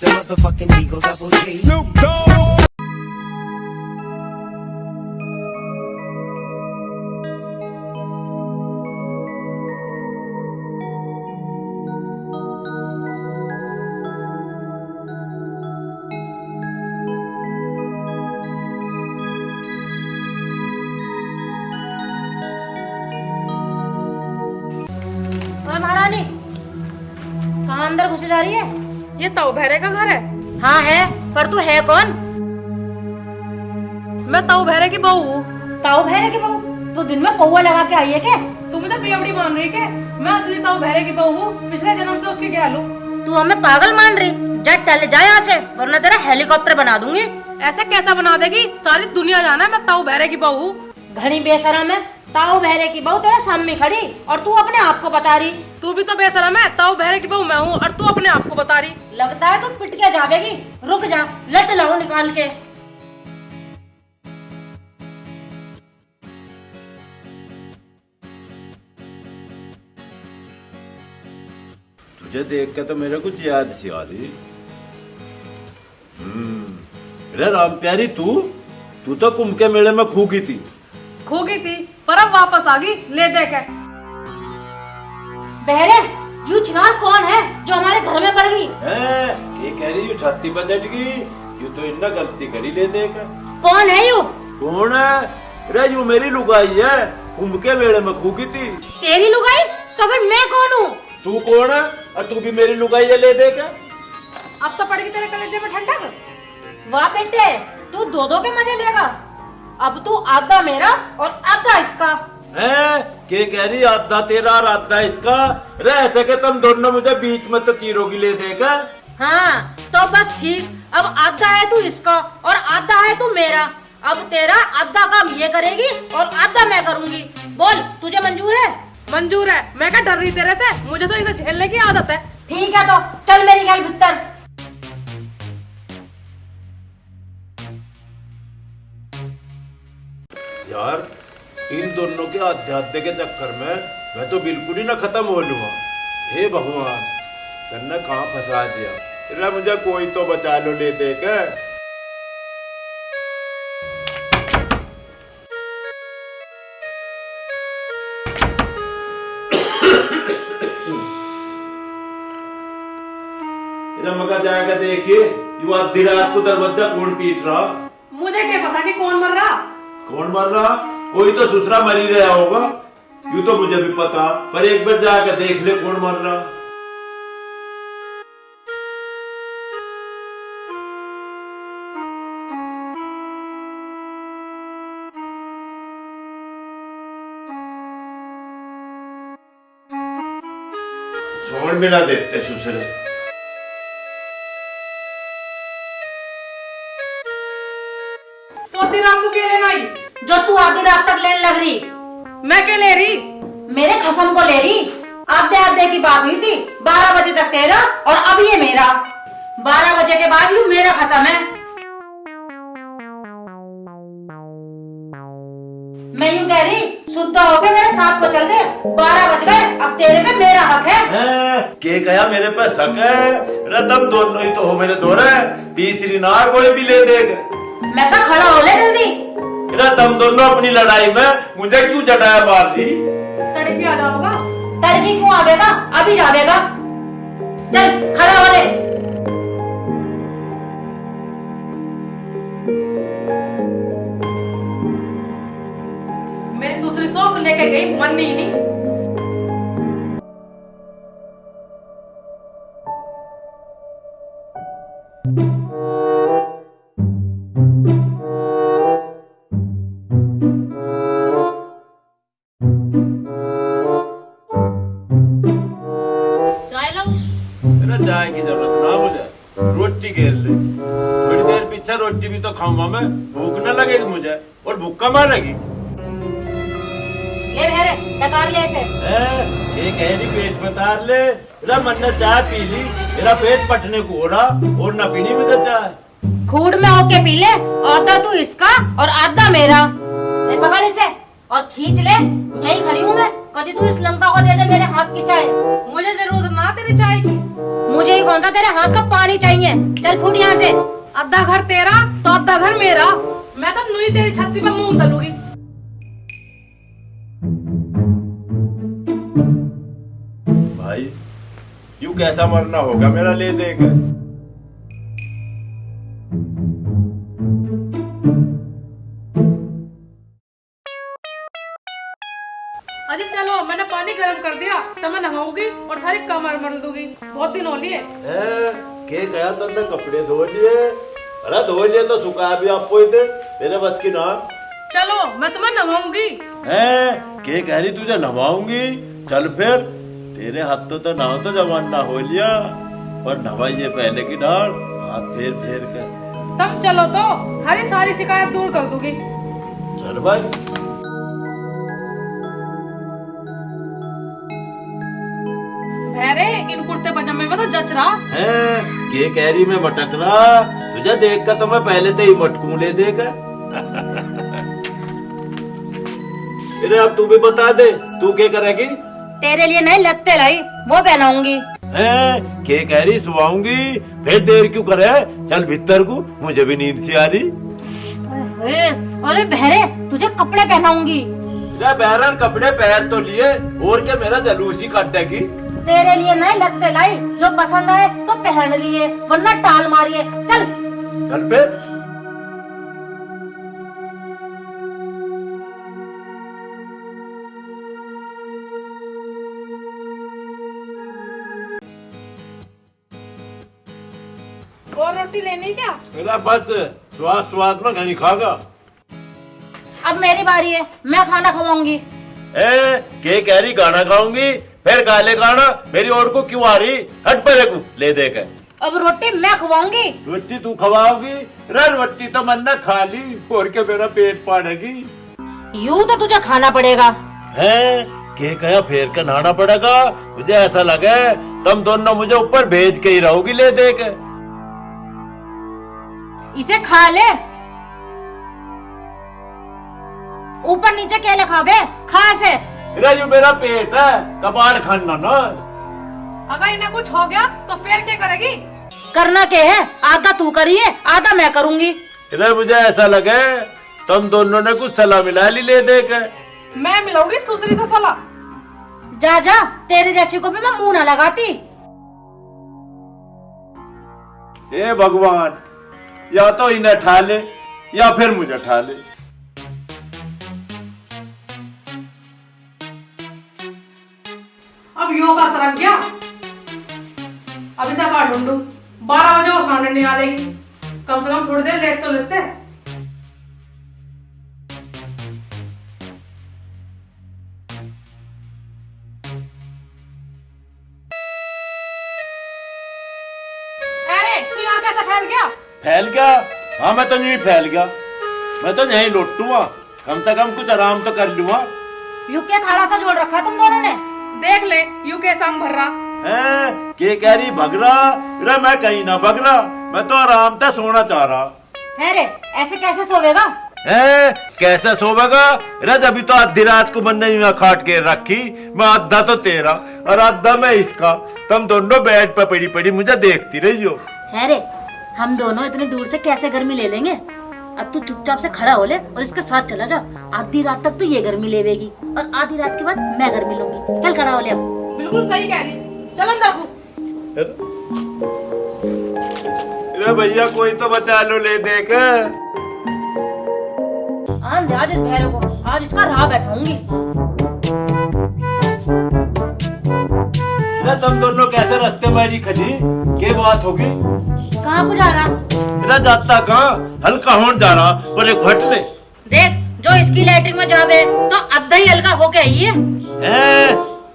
the motherfucking Eagle Double G. Snoop Dogg. ओए महारानी, कहाँ अंदर घुसे जा रही है? ये ताऊ भैरे का घर है। हाँ है, पर तू है कौन? मैं ताऊ भैरे की बहू हूँ। ताऊ भैरे की बहू? तू दिन में कौवा लगा के आई है क्या? तुम तो बेवड़ी मान रही के? मैं असली ताऊ भैरे की बहू हूँ, पिछले जन्म से उसकी गैल हूँ। तू हमें पागल मान रही? जा टल जा यहाँ से, वरना तेरा हेलीकॉप्टर बना दूंगी। ऐसे कैसा बना देगी? सारी दुनिया जाना है मैं ताऊ भैरे की बहू हूँ। घनी बेशरम है, ताऊ भैरे की बहू तेरे सामने खड़ी और तू अपने आप को बता रही। तू भी तो बेशरम है, ताऊ भैरे की बहू मैं हूँ और तू अपने आप को बता रही। लगता है तू पिट के जावेगी। रुक जा, लट लाऊं निकाल के। तुझे देख के तो मेरे कुछ याद सी आ रही। अरे राम प्यारी, तू तो कुंभ के मेले में खो गई थी। खो गई थी पर अब वापस आ गई, ले दे के। बहरे, यू चिनार कौन है जो हमारे घर में पड़ गई? ये कह रही, यू छाती पर चढ़ गई, यू तो इन्ना गलती करी ले देख। कौन है यू? कौन है? अरे यू मेरी लुगाई है, कुंभ के मेले में खो गई थी। तेरी लुगाई? तो फिर मैं कौन हूँ? तू कौन है? और तू भी मेरी लुगाई है, ले देख। अब तो पड़ गई तेरे कलेजे में ठंडक। वाह बेटे, तू दो दो के मजे लेगा। अब तू आधा मेरा और आधा इसका। के कह रही, आधा तेरा और आधा इसका? अरे ऐसे के तुम दोनों मुझे बीच में तो चीरोगी, ले देख। हाँ तो बस ठीक, अब आधा है तू इसका और आधा है तू मेरा। अब तेरा आधा काम ये करेगी और आधा मैं करूंगी। बोल, तुझे मंजूर है? मंजूर है। मैं क्या डर रही तेरे से? मुझे तो इसे झेलने की आदत है। ठीक है तो चल मेरी गैल भीतर। यार, इन दोनों के अध्यात्म के चक्कर में मैं तो बिल्कुल ही ना खत्म हो लूंगा। हे भगवान, तन्ने कहाँ फंसा दिया? अरे मुझे कोई तो बचा लो, ले देख। मगर जाएगा देखिए, यू आधी रात को दरवाजा कौन पीट रहा? मुझे क्या पता कि कौन मर रहा? कौन मर रहा? कोई तो दूसरा मर ही रहा होगा। यूं तो मुझे भी पता, पर एक बार जाकर देख ले कौन मर रहा। छोड़ भी ना देते सुसरे। तो आधी रात को क्या लेना आई? जो तू आधी रात तक लेने लग रही। मैं क्या ले रही? मेरे खसम को ले रही। आधे आधे की बात हुई थी, 12 बजे तक तेरा और अब ये मेरा। 12 बजे के बाद यू मेरा खसम है। मैं यूं कह रही, शुद्ध होके मेरे साथ को चल दे। 12 बज गए, अब तेरे पे मेरा हक है। के कहा मेरे पे शक है? रतम दोनों ही तो हो मेरे दोरे, तीसरी ना कोई भी ले देगा। मैं कहा खड़ा हो ले जल्दी। तुम दोनों अपनी लड़ाई में मुझे क्यों जटाया मार रही? तड़की आ जाओगा? तड़की क्यों आवेगा? अभी जावेगा। चल खड़ा हो ले। मेरी सुसरी सौंप लेके गई, मन ही नहीं। चाय की जरूरत ना मुझे, रोटी घेर ले। थोड़ी देर पीछे रोटी भी तो खाऊंगा मैं, भूख न लगेगी मुझे और भूखा मारेगी। ले भैरे, डकार ले इसे। ये कह रही पेट में तार ले। मेरा मन ने चाय पी ली, मेरा पेट पटने को हो रहा और न पीनी मुझे चाय। खूड में होके पी ले, आधा तू इसका और आधा मेरा। ले पकड़ इसे और खींच ले। यही खड़ी हूँ मैं, कभी तू इस लंका को दे दे मेरे हाथ की चाय। मुझे जरूरत ना तेरी चाय की। मुझे ही कौन सा तेरे हाथ का पानी चाहिए। चल फूट यहाँ से। आधा घर तेरा तो आधा घर मेरा। मैं तो नुई तेरी छाती पे मूंग डालूंगी। भाई यूं कैसा मरना होगा मेरा ले देकर। अजी चलो, मैंने पानी गर्म कर दिया तो मैं नहाऊंगी और थारी कमर मल दूंगी। बहुत दिन हो लिए। के गया तुमने कपड़े धो लिए? अरे धो लिए तो सुखा भी आपको ही थे, मेरे बस की ना। चलो मैं तुम्हें नहाऊंगी। के कह रही तुझे नवाऊंगी? चल फिर, तेरे हाथों तो नाव तो जवान ना हो लिया, पर नवाइए पहले की डाल हाथ फेर फेर कर। तुम चलो तो थारी सारी शिकायत दूर कर दूंगी। चल भाई। भैरे इन कुर्ते पजामे में तो जच रहा है। के कह रही मैं मटक रहा? तुझे देख कर तो मैं पहले से ही मटकू ले देकर। अरे अब तू भी बता दे, तू क्या करेगी? तेरे लिए नहीं लत्ते लाई, वो पहनाऊंगी। के कह रही सुवाऊंगी, फिर देर क्यों करे? चल भीतर को, मुझे भी नींद सी आ रही। अरे बहरे तुझे कपड़े पहनाऊंगी। बहरन कपड़े पहन तो लिए, और क्या मेरा जलूसी काटेगी? तेरे लिए नहीं लत्ते लाई, जो पसंद आए तो पहन लिए, वरना टाल मारिए। चल चल फिर। और रोटी लेनी क्या? मेरा बस स्वाद स्वाद में नहीं खागा। अब मेरी बारी है, मैं खाना खवाऊंगी। के कह रही गाना खाऊंगी, फिर गाले गाना मेरी ओर को क्यों आ रही? हट परे को ले देकर। अब रोटी मैं खवाऊंगी। रोटी तू खवाओगी? रोटी तो मन न खा ली, और के मेरा पेट पाड़ेगी। यूं तो तुझे खाना पड़ेगा। है के कहा फेर कर नहाना पड़ेगा? मुझे ऐसा लगे तुम दोनों मुझे ऊपर भेज के ही रहोगी ले देकर। इसे खा ले। ऊपर नीचे क्या लिखा बे? खा से। जो मेरा पेट है, कबाड़ खाना ना। अगर इन्हें कुछ हो गया तो फिर क्या करेगी? करना क्या है? आधा तू करिए, आधा मैं करूंगी। मुझे ऐसा लगे तुम दोनों ने कुछ सलाह मिला ली ले देकर। मैं मिलाऊंगी सुसरी से सलाह। जा जा, तेरे जैसी को भी मैं मुंह ना लगाती। हे भगवान, या तो इन्हें ठा ले या फिर मुझे ठा ले। अब योगा सरक गया। अब इसे कहाँ ढूंढूं? 12 बजे वो सामने नहीं आ लेगी। कम से कम थोड़ी देर लेट तो लेते हैं। अरे तू यहाँ कैसे फैल गया? फैल गया? हाँ मैं तो नहीं फैल गया, मैं तो यहीं लौटूंगा। कम से कम कुछ आराम तो कर लूंगा। यू क्या खाड़ा सा जोड़ रखा तुम दोनों ने? देख ले यू के संग भर रहा है। के कह रही भग रहा? मैं कहीं ना भग रहा, मैं तो आराम से सोना चाह रहा। है रे, ऐसे कैसे सोवेगा? है कैसे सोवेगा? अभी तो आधी रात को मैंने यहाँ खाट के रखी, मैं आधा तो तेरा और आधा मैं इसका। तुम दोनों बेड पे पड़ी पड़ी मुझे देखती रही हो। है रे, हम दोनों इतनी दूर से कैसे गर्मी ले लेंगे? अब तू चुपचाप से खड़ा हो ले और इसके साथ चला जा। आधी रात तक तो ये गर्मी लेवेगी और आधी रात के बाद मैं गर्मी लूंगी। चल खड़ा हो ले अब। बिल्कुल सही कह रही। चल अंदर को। अरे भैया कोई तो बचा लो ले देख। आज इस भैरे को, आज इसका राह बैठाऊंगी। तुम दोनों कैसे रास्ते में खड़ी? क्या बात होगी? कहाँ को जा रहा? जाता कहाँ? हल्का होने जा रहा, पर एक हट ले। देख, जो इसकी लैट्रिन में जावे तो आधा ही हल्का होके आई है।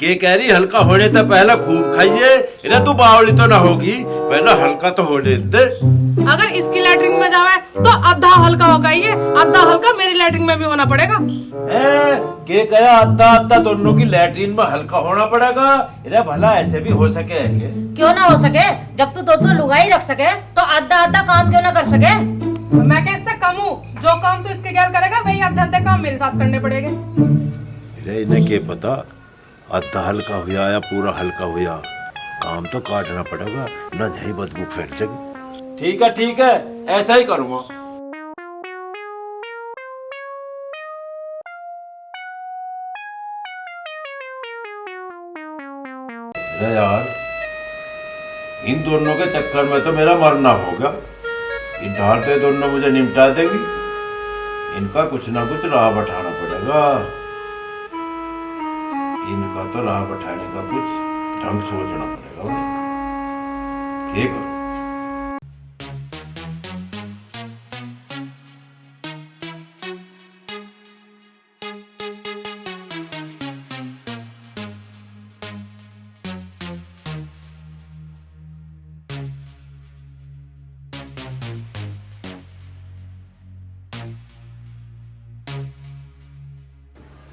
के कह रही हल्का होने तो पहला खूब खाइए। तू बावली तो ना होगी, पहला हल्का तो हो लेते। अगर इसकी लैट्रिन में जावे तो आधा हल्का होगा, ये आधा हल्का मेरी लैट्रिन में भी होना पड़ेगा। के कहा आधा आधा दोनों की लैट्रिन में हल्का होना पड़ेगा? इधर भला ऐसे भी हो सके है के? क्यों ना हो सके? जब तू दो लुगाई रख सके तो आधा आधा काम क्यों ना कर सके? मैं क्या इससे कम हूँ? जो काम तो इसके गैर करेगा वही आधे आधे काम मेरे साथ करने पड़ेंगे। इन्हें क्या पता आधा हल्का हुआ या पूरा हल्का हुआ। काम तो काटना पड़ेगा, न जाई बदबू फैल सके। ठीक है, ऐसा ही करूँगा। अरे यार, इन दोनों के चक्कर में तो मेरा मरना होगा। इन ढालते दोनों मुझे निपटा देंगी। इनका कुछ ना कुछ राह बैठाना पड़ेगा। इनका तो राह बैठाने का कुछ ढंग सोचना पड़ेगा। ठीक है।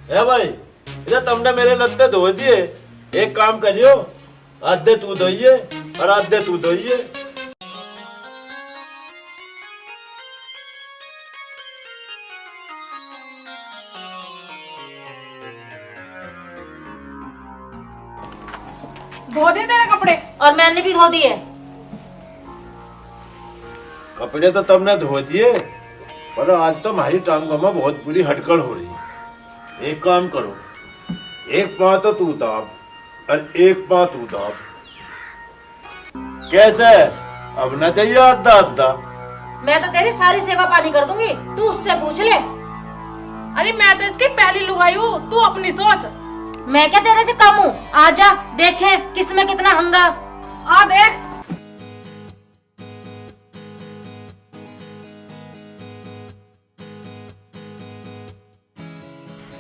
ए भाई, इधर तुमने मेरे लत्ते धो दिए। एक काम करियो, आधे तू धोइए और आधे तू धोइए। धो दिए तेरे कपड़े? और मैंने भी धो दिए। कपड़े तो तुमने धो दिए, पर आज तो हमारी टांगों में बहुत बुरी हड़कड़ हो रही है। एक काम करो, एक पाँव तो तू दाब और एक पाँव तू दाब। कैसे? अब ना चाहिए आधा आधा। मैं तो तेरी सारी सेवा पानी कर दूंगी, तू उससे पूछ ले। अरे मैं तो इसकी पहली लुगाई हूँ, तू अपनी सोच। मैं क्या तेरे से कम हूँ? आजा देखे किसमें कितना हंगा। आ देख।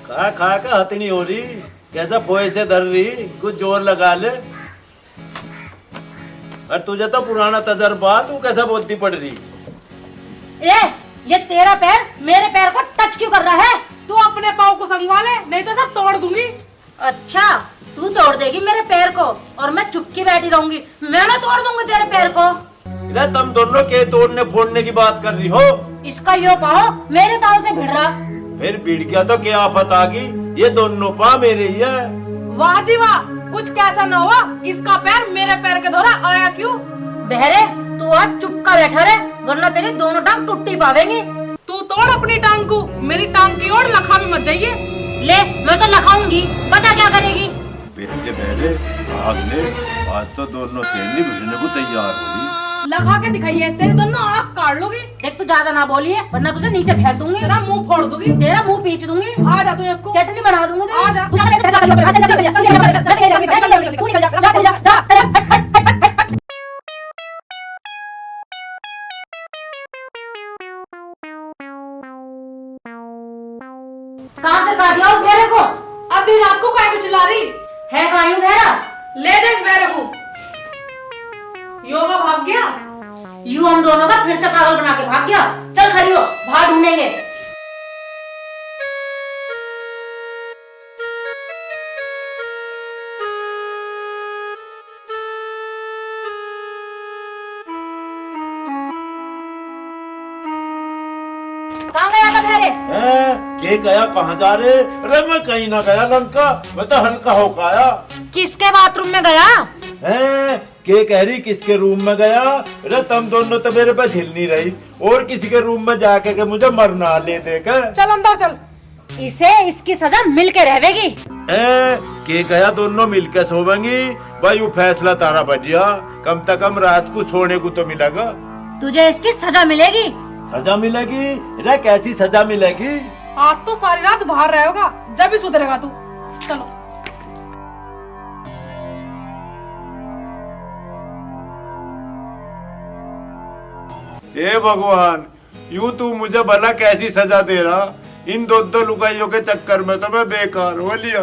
खा का हथनी हो रही, कैसा पोए से धर रही, कुछ जोर लगा ले। और तुझे तो पुराना तजर्बा, तू कैसा बोलती पड़ रही। ये तेरा पैर मेरे पैर को टच क्यों कर रहा है? तू अपने पाँव को संगवा ले, नहीं तो सब तोड़ दूंगी। अच्छा, तू तोड़ देगी मेरे पैर को और मैं चुपकी बैठी रहूंगी? मैं ना तोड़ दूंगी तेरे पैर को। तुम दोनों के तोड़ने फोड़ने की बात कर रही हो? इसका यो पाँव मेरे पाँव से भिड़ रहा। फिर भिड़ गया तो क्या आफत आ गई? ये दोनों पाँव मेरे ही है। वाह जी वाह, कुछ कैसा न हुआ, इसका पैर मेरे पैर के दोरा आया क्यों? बहरे, तू आज चुपका बैठा रहे, वरना तेरी दोनों टांग टूटी पावेंगी। तू तोड़ अपनी टांग को, मेरी टांग की ओर लखा भी मत जाइए। ले, मैं तो लखाऊंगी, पता क्या करेगी? बिरले बहरे भाग ले, आज तो दोनों सेनी भिड़ने को तैयार हो रही। लगा के दिखाइए, तेरी दोनों आँख काट लोगी। देख, तू ज्यादा ना बोलिए, वरना तुझे नीचे फेंक दूंगी। तेरा मुंह फोड़ दूंगी, तेरा मुंह पीच दूंगी। आ जा, तुझे चटनी बना दूंगी। आ जा। कहाँ से काट लाऊं भेड़े को? आधी रात को काय को चिल्ला रही है? कहाँ यूं भेड़ा? ले जा इस भेड़े को। योगा भाग गया। यूं हम दोनों का फिर से पागल बना के भाग गया। चल खड़ी हो, बाहर ढूंढेंगे। कहाँ गया था भेड़े? के गया, कहाँ जा रहे? अरे मैं कहीं ना गया लंका, मैं तो हल्का होकर आया। किसके बाथरूम में गया? के कह रही किसके रूम में गया? अरे तुम दोनों तो मेरे पे झिल नहीं रही, और किसी के रूम में जाके के मुझे मरना ले देकर। चल अंदर चल। इसे इसकी सजा मिलके रहेगी। के गया दोनों मिलकर सोवेंगी। भाई वो फैसला तारा बजिया, कम से कम रात को सोने को तो मिलेगा। तुझे इसकी सजा मिलेगी। सजा मिलेगी? अरे कैसी सजा मिलेगी? आज तो सारी रात बाहर रहेगा, जब ही सुधरेगा तू। चलो। हे भगवान, यूं तू मुझे भला कैसी सजा दे रहा? इन दो लुगाइयों के चक्कर में तो मैं बेकार हो लिया।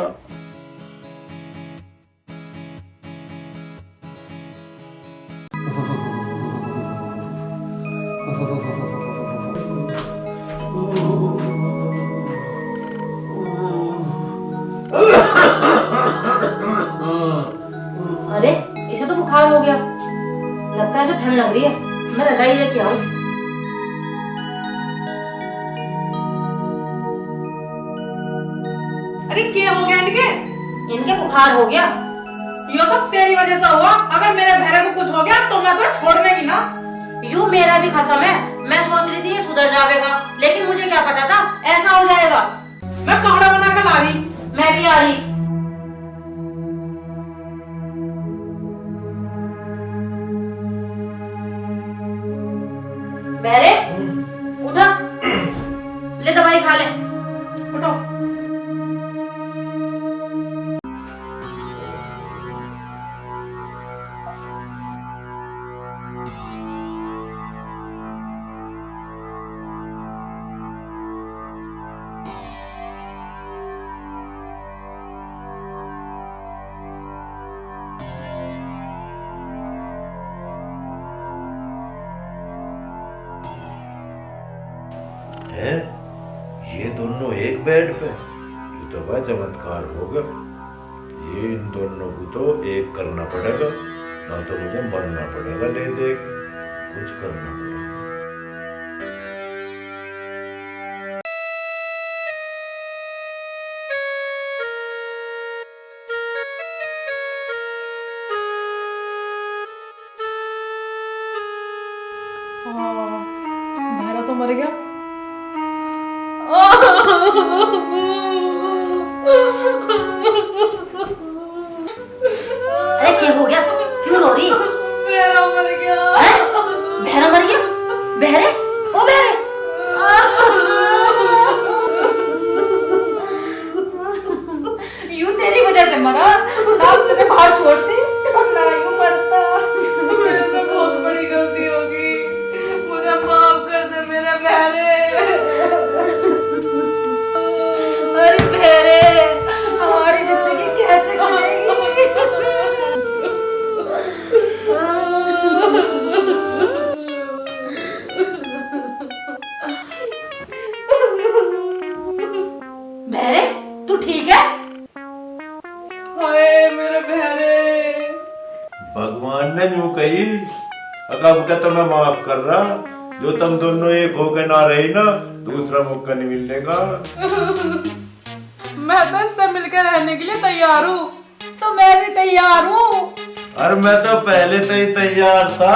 अरे, इसे तो बुखार हो गया, लगता है इसे ठंड लग रही है। मैं रजाई लेके आऊं। अरे क्या हो गया इनके? इनके बुखार हो गया। ये सब तेरी वजह से हुआ। अगर मेरे बहरे को कुछ हो गया तो मैं तो छोड़ने की ना। यूं मेरा भी कसम है, मैं सोच रही थी ये सुधर जाएगा, लेकिन मुझे क्या पता था ऐसा हो जाएगा। मैं काढ़ा बना कर ला रही। मैं भी आ रही। बहरे उठा, ले दवाई खा ले। उठो। है ये दोनों एक बेड पे, ये तो बड़ा चमत्कार होगा। ये इन दोनों को तो एक करना पड़ेगा, ना तो मुझे मरना पड़ेगा ले दे के। कुछ करना पड़ेगा। बहरा तो मर गया। अरे क्या हो गया, क्यों रो रही? बहरा मर गया। बहरा मर गया? बहरे ओ बहरे, यूं तेरी वजह से मरा ना, तुझे बाहर छोड़ती ना यूं मरता। मेरे से बहुत बड़ी गलती होगी, मुझे माफ कर दे मेरे बहरे। अरे बहरे, हमारी जिंदगी कैसे गुजरेगी? बहरे तू ठीक है? हाय मेरे बहरे। भगवान ने यूं कही, अब क्या तो मैं माफ कर रहा। जो तुम दोनों एक होकर ना रही ना, दूसरा मौका नहीं मिलने का। मैं तो इससे मिलकर रहने के लिए तैयार हूँ। तो मैं भी तैयार हूँ। अरे मैं तो पहले से ही तैयार था।